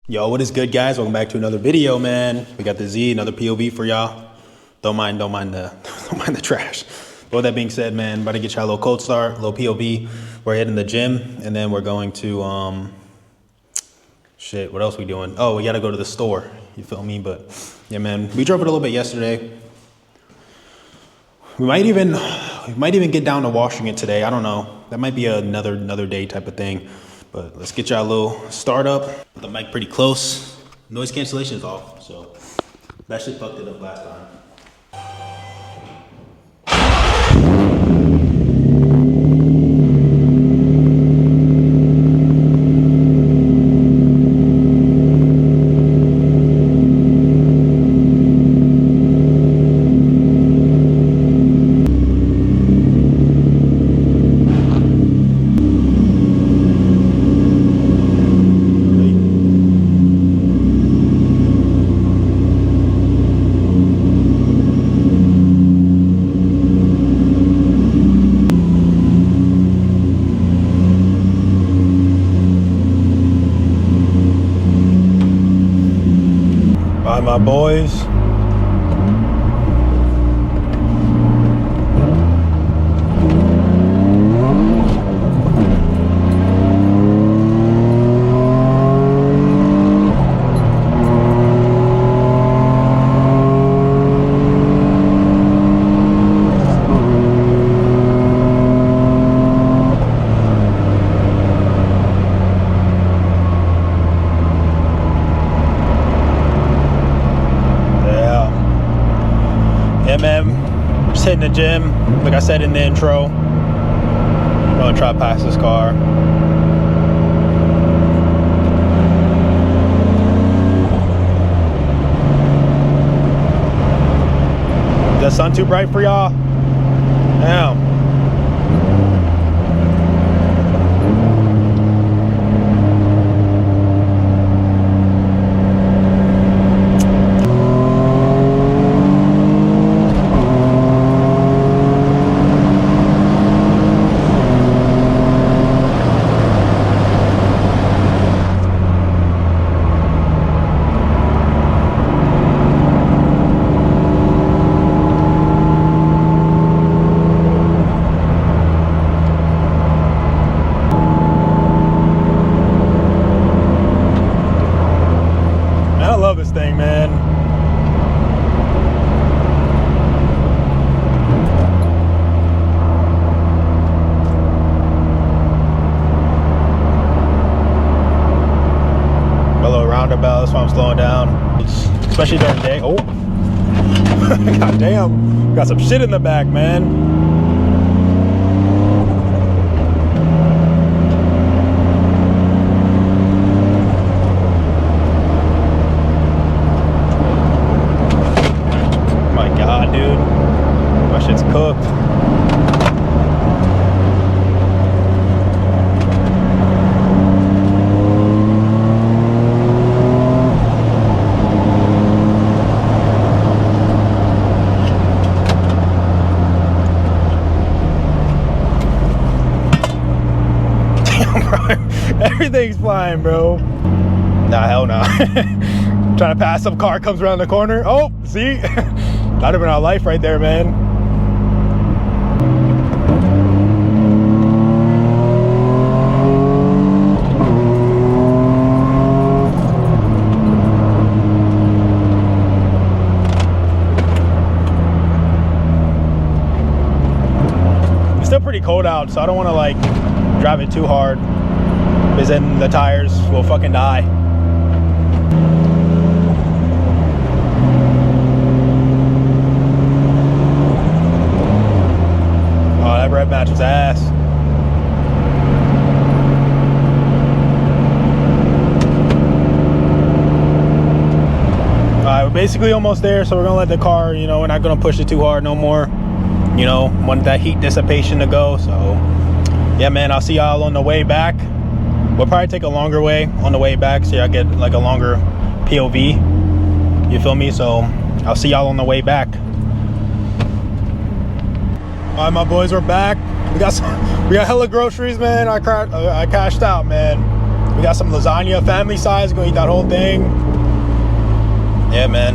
Yo, what is good, guys? Welcome back to another video, man. We got the Z, another POV for y'all. Don't mind the don't mind the trash. But with that being said, man, about to get y'all a little cold start, a little POV. We're heading to the gym, and then we're going to shit. What else we doing? Oh, we gotta go to the store. You feel me? But yeah, man, we drove it a little bit yesterday. We might even get down to washing it today. I don't know. That might be another day type of thing. But let's get y'all a little start up. Put the mic pretty close. Noise cancellation is off, so that shit fucked it up last time. Bye, my boys. Man, just hitting the gym, like I said in the intro. I'm gonna try to pass this car. Is the sun too bright for y'all? Damn. I love this thing, man. A little roundabout, that's why I'm slowing down. Especially during the day. Oh, god damn. Got some shit in the back, man. Dude, my shit's cooked. Damn, bro. Everything's flying, bro. Nah, hell no. Trying to pass some car comes around the corner. Oh, see? That'd have been our life right there, man. It's still pretty cold out, so I don't want to like drive it too hard, because then the tires will fucking die. That red match was ass. Alright, we're basically almost there, so we're gonna let the car, you know, we're not gonna push it too hard no more. You know, want that heat dissipation to go. So yeah, man, I'll see y'all on the way back. We'll probably take a longer way on the way back, so y'all get like a longer POV. You feel me? So I'll see y'all on the way back. All right, my boys, we're back. We got hella groceries, man. I cashed out, man. We got some lasagna, family size, gonna eat that whole thing. Yeah, man.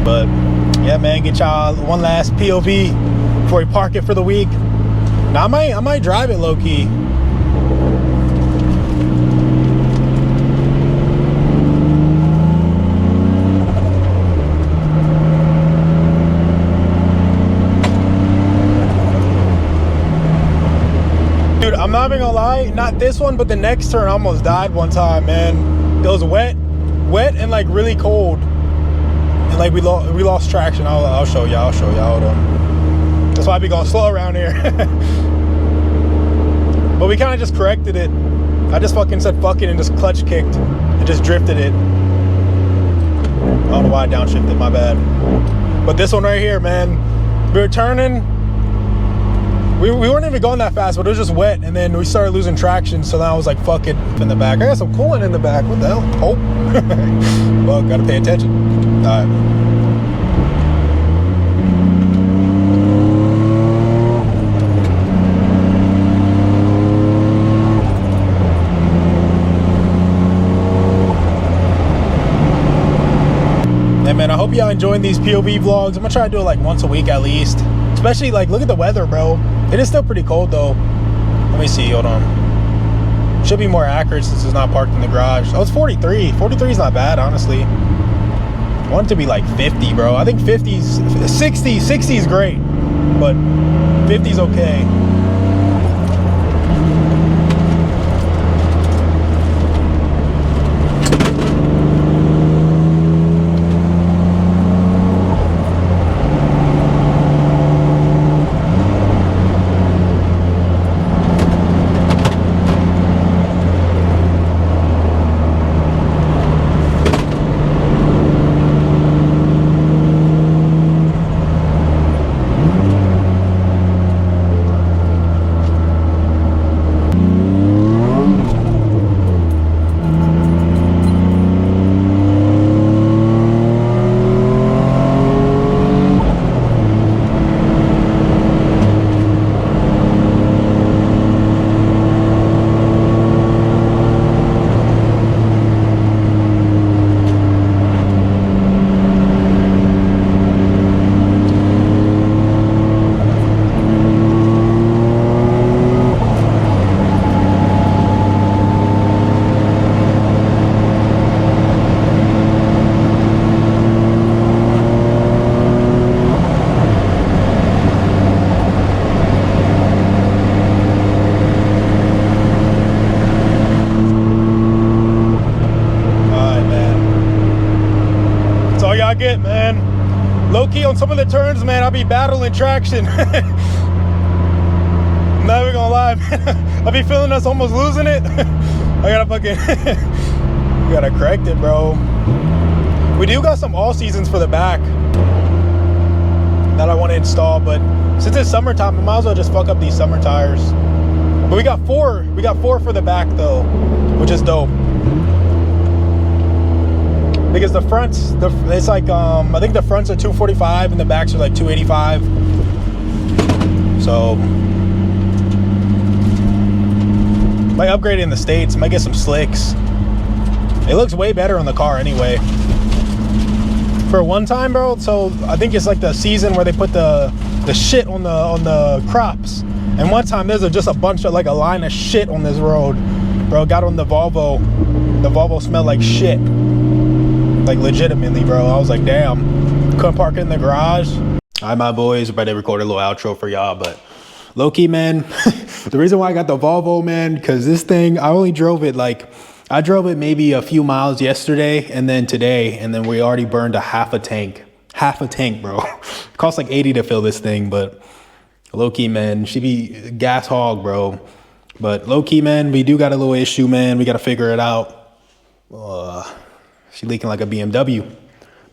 But yeah, man, get y'all one last POV before we park it for the week. Now I might drive it low key. Dude, I'm not even gonna lie, not this one, but the next turn I almost died one time, man. It was wet and like really cold. And like we lost traction. I'll show y'all. Hold on. That's why I be going slow around here. But we kind of just corrected it. I just fucking said fuck it and just clutch kicked and just drifted it. I don't know why I downshifted, my bad. But this one right here, man, we were turning. We weren't even going that fast, but it was just wet, and then we started losing traction, so then I was like, fuck it, in the back. I got some coolant in the back. What the hell? Oh. Well, gotta pay attention. All right. Hey, man, I hope y'all enjoying these POV vlogs. I'm gonna try to do it like once a week at least. Especially, like, look at the weather, bro. It is still pretty cold, though. Let me see. Hold on. Should be more accurate since it's not parked in the garage. Oh, it's 43. 43 is not bad, honestly. I want it to be like 50, bro. I think 50's, 60 is great. But 50's okay. Get, man. Low key on some of the turns, man, I'll be battling traction. I'm not even gonna lie, man. I'll be feeling us almost losing it. I gotta fucking we gotta correct it, bro. We do got some all seasons for the back that I want to install, but since it's summertime, I might as well just fuck up these summer tires. But we got four for the back though, which is dope. Because the fronts, it's like, I think the fronts are 245 and the backs are like 285. So, might upgrade it in the States, might get some slicks. It looks way better on the car anyway. For one time, bro, so I think it's like the season where they put the shit on the crops. And one time there's just a bunch of, like a line of shit on this road. Bro, got on the Volvo. The Volvo smelled like shit. Like legitimately, bro. I was like, damn, couldn't park it in the garage. All right, my boys, about to record a little outro for y'all, but low key, man, the reason why I got the Volvo, man, because this thing, I only drove it I drove it maybe a few miles yesterday and then today, and then we already burned a half a tank, bro. It costs like 80 to fill this thing, but low key, man, she be gas hog, bro. But low key, man, we do got a little issue, man. We got to figure it out. She leaking like a BMW.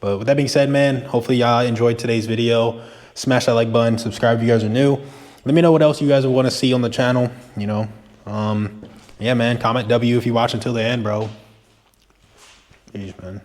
But with that being said, man, hopefully y'all enjoyed today's video. Smash that like button, subscribe if you guys are new. Let me know what else you guys want to see on the channel, you know. Yeah, man, comment W if you watch until the end, bro. Peace, man.